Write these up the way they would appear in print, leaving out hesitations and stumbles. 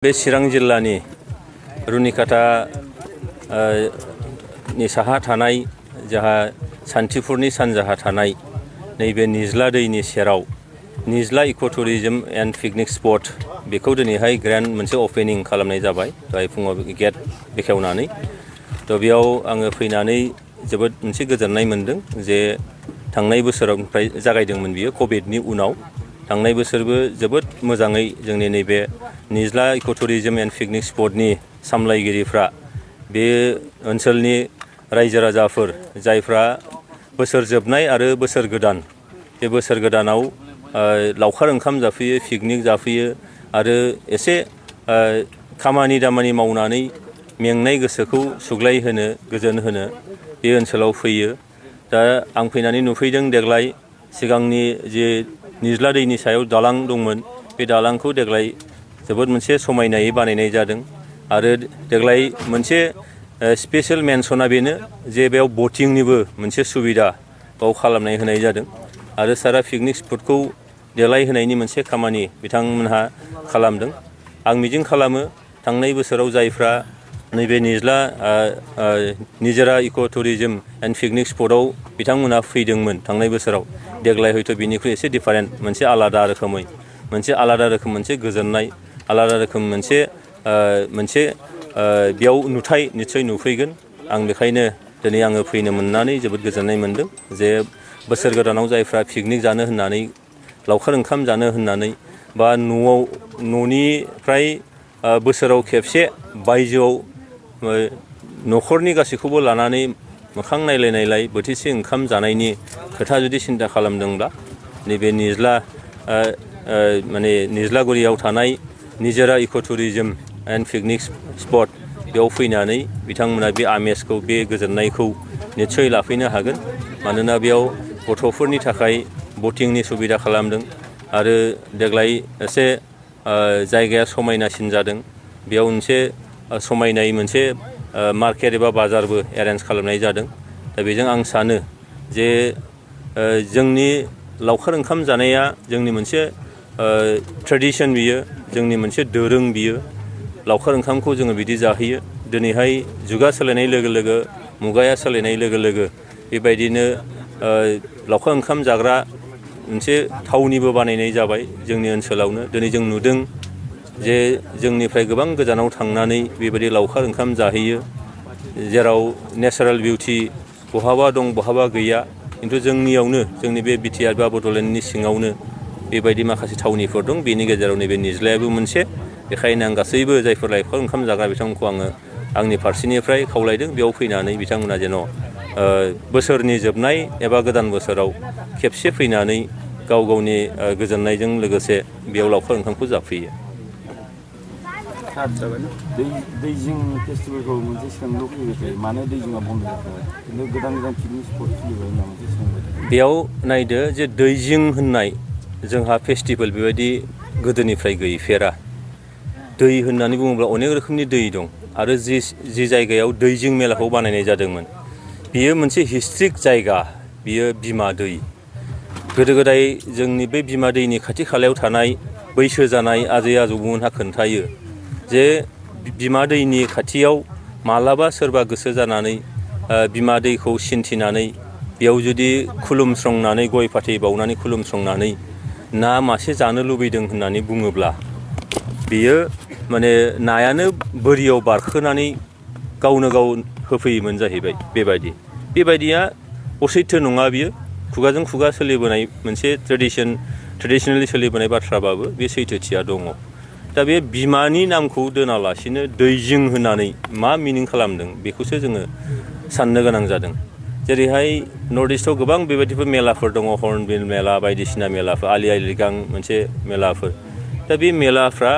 बे चिरां जिल्लानि रुनिकाटा नि साहा थानाय जाहा सान्थिफुरनि सानजाहा थानाय नैबे निज्ला दैनि सेराव निज्ला इक' टुरिजम एन्ड पिकनिक स्पट बेखौ दिनैहाय ग्रेन्ड मोनसे अपेनिं खालामनाय जाबाय दहाय फुङाव गेट बेखेवनानै बेयाव आङो फैनानै जोबोद मोनसे गोजोननाय मोन्दों जे थांनाय बोसोरावनिफ्राय जागायदोंमोन बियो कभिडनि उनाव थांनाय बोसोरबो जोबोद मोजाङै जोंनि नैबे निज्ला इक' टुरिजम एन्ड पिकनिक स्पटनि सामलायगिरिफ्रा बे ओनसोलनि रायजो राजाफोर जायफ्रा बोसोर जोबनाय आरो बोसोर गोदान बे बोसोर गोदानाव लावखार ओंखाम जाफैयो पिकनिक जाफैयो आरो एसे खामानि दामानि मावनानै मेंनाय गोसोखौ सुग्लायहोनो गोजोन होनो बे ओनसोलाव फैयो। दा आं फैनानै नुफैदों देग्लाय सिगांनि जे निज्ला दैनि सायाव दालां दंमोन बे दालांखौ देग्लाय जोबोद मोनसे समायनायै बानायनाय जादों आरो देग्लाय मोनसे स्पेशेल मेनसना बेनो जे बेयाव बटिंनिबो मोनसे सुबिदा बाव खालामनाय होनाय जादों आरो सारा पिकनिक स्पटखौ देलायहोनायनि मोनसे खामानि बिथांमोनहा खालामदों। आं मिजिं खालामो थांनाय बोसोराव जायफ्रा नैबे निज्ला निजोरा इक' टुरिजम एन्ड पिकनिक स्पटआव बिथांमोनहा फैदोंमोन थांनाय बोसोराव देग्लाय हयथ' बिनिख्रुइ एसे डिफारेन्ट मोनसे आलादा रोखोमै मोनसे गोजोननाय आलादा रोखोम मोनसे बेयाव नुथाय निस्सय नुफैगोन। आं बेखायनो दिनै आङो फैनो मोननानै जोबोद गोजोननाय मोन्दों जे बोसोर गोदानाव जायफ्रा पिकनिक जानो होननानै लावखार ओंखाम जानो होननानै बा न'निफ्राय बोसोराव खेबसे बायजोआव न'खरनि गासैखौबो लानानै मोखां नायलाय बोथिसे ओंखाम जानायनि खोथा जुदि सिन्था खालामदोंब्ला नैबे निज्लागुरियाव थानाय निजोरा इक' टुरिजम एन्ड पिकनिक स्पट बेयाव फैनानै बिथांमोना बे आमेजखौ बे गोजोननायखौ निस्सय लाफैनो हागोन। मानोना बेयाव गथ'फोरनि थाखाय बटिंनि सुबिदा खालामदों आरो देग्लाय एसे जायगाया समायनासिन जादों। बेयाव मोनसे समायनाय मोनसे मार्केट एबा बाजारबो एरेन्ज खालामनाय जादों। दा बेजों आं सानो जे जोंनि लावखार ओंखाम जानाया जोंनि मोनसे ट्रेडिसन बियो जोंनि मोनसे दोरों बियो लावखार ओंखामखौ जोङो बिदि जाहैयो। दिनैहाय जुगा सोलायनाय लोगो लोगो मुगाया सोलायनाय लोगो लोगो बेबायदिनो लावखार ओंखाम जाग्रा मोनसे थावनिबो बानायनाय जाबाय जोंनि ओनसोलावनो। दिनै जों नुदों जे जोंनिफ्राय गोबां गोजानाव थांनानै बेबायदि लावखार ओंखाम जाहैयो जेराव नेचारेल बिउटि बहाबा दं बहाबा गैया खिन्थु जोंनियावनो जोंनि बे बिटिआर बा बड'लेण्डनि सिङावनो बेबायदि माखासे थावनिफोर दं। बेनि गेजेराव नैबे निज्लायाबो मोनसे। बेखायनो आं गासैबो जायफोर लावखार ओंखाम जाग्रा बिथांमोनखौ आङो आंनि फारसेनिफ्राय खावलायदों बेयाव फैनानै बिथांमोना जेन' बोसोरनि जोबनाय एबा गोदान बोसोराव खेबसे फैनानै गाव गावनि गोजोननायजों लोगोसे बेयाव लावखार ओंखामखौ जाफैयो। दैजिं फेस्टिभेलखौ मोनसे सोंलु फैबाय थायो मानो दैजिंआ बन्द जाखो खिन्थु गोदान पिकनिक स्पट खुलिबाय होनना मोनसे सोंबाय थायो। बेयाव नायदो जे दैजिं होननाय जोंहा फेस्टिभेल बेबायदि गोदोनिफ्राय गैफेरा। दै होननानै बुङोब्ला अनेक रोखोमनि दै दं आरो जि जायगायाव दैजिं मेलाखौ बानायनाय जादोंमोन बियो मोनसे हिस्ट्रिक जायगा बियो बिमा दै। गोदो गोदाय जोंनि बे बिमा दैनि खाथि खालायाव थानाय बैसो जानाय आजै आजौमोनहा खोन्थायो जे बिमा दैनि खाथियाव मालाबा सोरबा गोसो जानानै बिमा दैखौ सिन्थिनानै बेयाव जुदि खुलुमस्रांनानै गय फाथै बावनानै खुलुमस्रांनानै ना मासे जानो लुबैदों होननानै बुङोब्ला बियो माने नायानो बोरियाव बारखोनानै गावनो गाव होफैयोमोन जाहैबाय। बेबायदिया असैथो नङा बियो खुगाजों खुगा सोलिबोनाय मोनसे ट्रेडिसनेलि सोलिबोनाय बाथ्राबाबो बे सैथोथिया दङ। दा बे बिमानि नामखौ दोनालासिनो दैजिं होननानै मा मिनिं खालामदों बेखौसो जोङो साननो गोनां जादों। जेरैहाय नर्थ इस्टआव गोबां बेबायदिफोर मेलाफोर दङ हर्नबिल मेला बायदिसिना मेलाफोर आलि आइ लिगां मोनसे मेलाफोर। दा बे मेलाफ्रा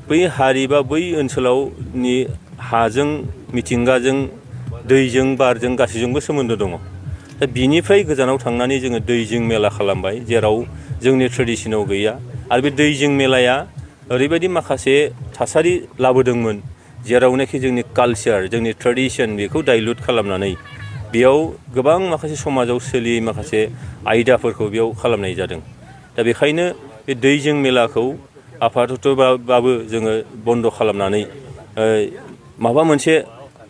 बै हारि बा बै ओनसोलावनि हाजों मिथिंगाजों दैजों बारजों गासैजोंबो सोमोन्दो दङ। दा बिनिफ्राय गोजानाव थांनानै जोङो दैजिं मेला खालामबाय जेराव जोंनि ट्रेडिसनाव गैया आरो बे दैजिं मेलाया ओरैबायदि माखासे थासारि लाबोदोंमोन जेरावनाखि जोंनि कालचार जोंनि ट्रेडिसन बेखौ डाइल्युट खालामनानै बेयाव गोबां माखासे समाजाव सोलियै माखासे आयदाफोरखौ बेयाव खालामनाय जादों। दा बेखायनो बे दैजिं मेलाखौ आपातत'बाबो जोङो बन्द' खालामनानै माबा मोनसे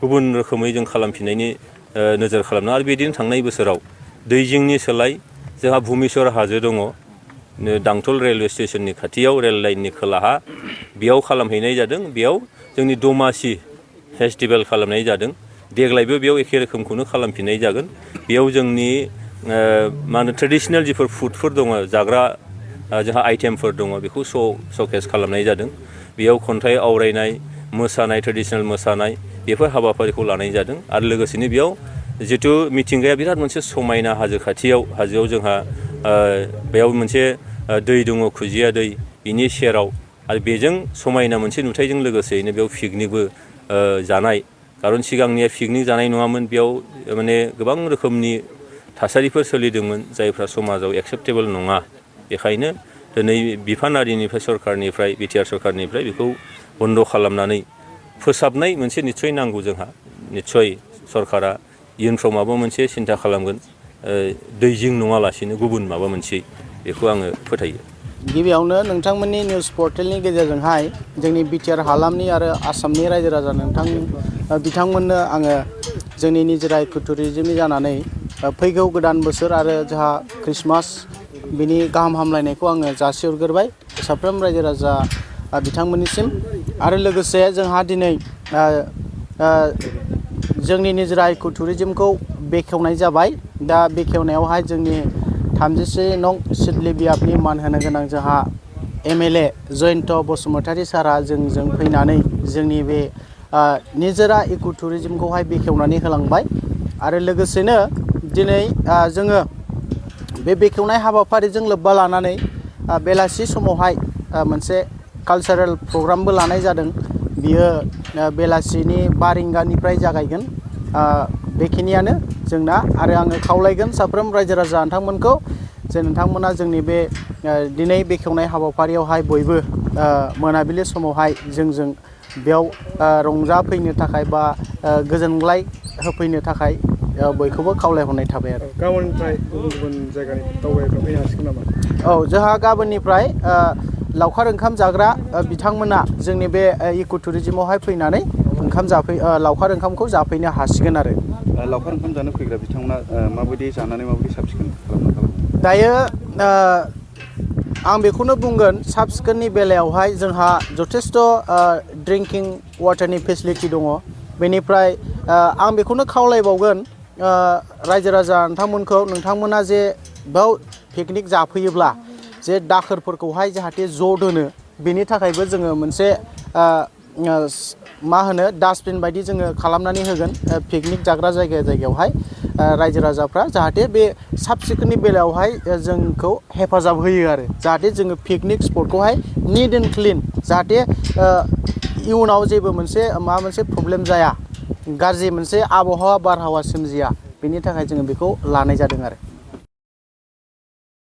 गुबुन रोखोमै जों खालामफिननायनि नोजोर खालामनो आरो बिदिनो थांनाय बोसोराव दैजिंनि सोलाय जोंहा भुमेश्वर हाजो दङ दांथल रेलवे स्टेसननि खाथियाव रेल लाइननि खोलाहा बेयाव खालामहैनाय जादों। बेयाव जोंनि दमासि फेस्टिभेल खालामनाय जादों। देग्लायबो बेयाव एखे रोखोमखौनो खालामफिननाय जागोन। बेयाव जोंनि मा होनो ट्रेडिसनेल जिफोर फुडफोर दङ जाग्रा जोंहा आइटेमफोर दङ बेखौ श'केस खालामनाय जादों। बेयाव खन्थाइ आवरायनाय मोसानाय ट्रेडिसनेल मोसानाय बेफोर हाबाफारिखौ लानाय जादों आरो लोगोसेनो बेयाव जिथु मिथिंगाया बिराद मोनसे समायना हाजो खाथियाव हाजोआव जोंहा बेयाव मोनसे दै दङ खुजिया दै बिनि सेराव आरो बेजों समायना मोनसे नुथायजों लोगोसेयैनो बेयाव पिकनिकबो जानाय खारन सिगांनिया पिकनिक जानाय नङामोन बेयाव माने गोबां रोखोमनि थासारिफोर सोलिदोंमोन जायफ्रा समाजाव एक्सेप्टेबोल नङा। बेखायनो दिनै बिफानारिनिफ्राय सरकारनिफ्राय बिटिआर सरकारनिफ्राय बेखौ बन्द' खालामनानै फोसाबनाय मोनसे निस्सय नांगौ जोंहा निस्सय सरकारा इयुनफ्राव माबा मोनसे सिन्था खालामगोन दैजिं नङालासिनो गुबुन माबा मोनसे बेखौ आङो फोथायो। गिबियावनो नोंथांमोननि निउस पर्टेलनि गेजेरजोंहाय जोंनि बिटिआर हालामनि आरो आसामनि रायजो राजा बिथांमोननो आङो जोंनि निजोरा इक' टुरिजमनि जानानै फैगौ गोदान बोसोर आरो जोंहा ख्रिस्टमास बिनि गाहाम हामलायनायखौ आङो जासिहरग्रोबाय साफ्रोम रायजो राजा बिथांमोननिसिम आरो लोगोसे जोंहा दिनै जोंनि निजोरा इक' टुरिजमखौ बेखेवनाय जाबाय। दा बेखेवनायावहाय जोंनि 33 नं सिदलि बियाबनि मान होनो गोनां जोंहा MLA जयन्त बसुमतारी सारा जोंजों फैनानै जोंनि बे निजोरा इक' टुरिजमखौहाय बेखेवनानै होलांबाय आरो लोगोसेनो दिनै जोङो बे बेखेवनाय हाबाफारिजों लोब्बा लानानै बेलासि समावहाय मोनसे कालचारेल प्रग्रामबो लानाय जादों। बियो बेलासिनि 5 रिंगानिफ्राय जागायगोन। बेखिनियानो जोंना आरो आङो खावलायगोन साफ्रोम रायजो राजा नोंथांमोनखौ जे नोंथांमोना जोंनि बे दिनै बेखेवनाय हाबाफारियावहाय बयबो मोनाबिलि समावहाय जोंजों बेयाव रंजाफैनो थाखाय बा गोजोनग्लाय होफैनो थाखाय बयखौबो खावलायहरनाय थाबाय आरो। गाबोननिफ्राय गुबुन गुबुन जायगानि दावबायग्रा फैनो हासिगोन नामा? औ जोंहा गाबोननिफ्राय लावखार ओंखाम जाग्रा बिथांमोना जोंनि बे इक' टुरिजमावहाय फैनानै लावखार ओंखामखौ जाफैनो हासिगोन आरो। लावखार ओंखाम जानो फैग्रा बिथांमोना माबायदि जानानै माबायदि साब सिखोन खालामो? दायो आं बेखौनो बुंगोन साब सिखोननि बेलायावहाय जोंहा जथेस्थ' ड्रिंकिं वाटारनि फेसिलिटि दङ। बेनिफ्राय आं बेखौनो खावलायबावगोन रायजो राजा नोंथांमोना जे बेयाव पिकनिक जाफैयोब्ला जे दाखोरफोरखौहाय जाहाथे ज' दोनो बेनि थाखायबो जोङो मोनसे मा होनो डास्टबिन बायदि जोङो खालामनानै होगोन पिकनिक जाग्रा जायगायावहाय रायजो राजाफ्रा जाहाथे बे साब सिखोननि बेलायावहाय जोंखौ हेफाजाब होयो आरो जाहाथे जोङो पिकनिक स्पटखौहाय निट एन्ड क्लिन जाहाथे इयुनाव जेबो माबा मोनसे प्रब्लेम जाया गाज्रि मोनसे आबहावा बारहावा सोमजिया बेनि थाखाय जोङो बेखौ लानाय जादों आरो।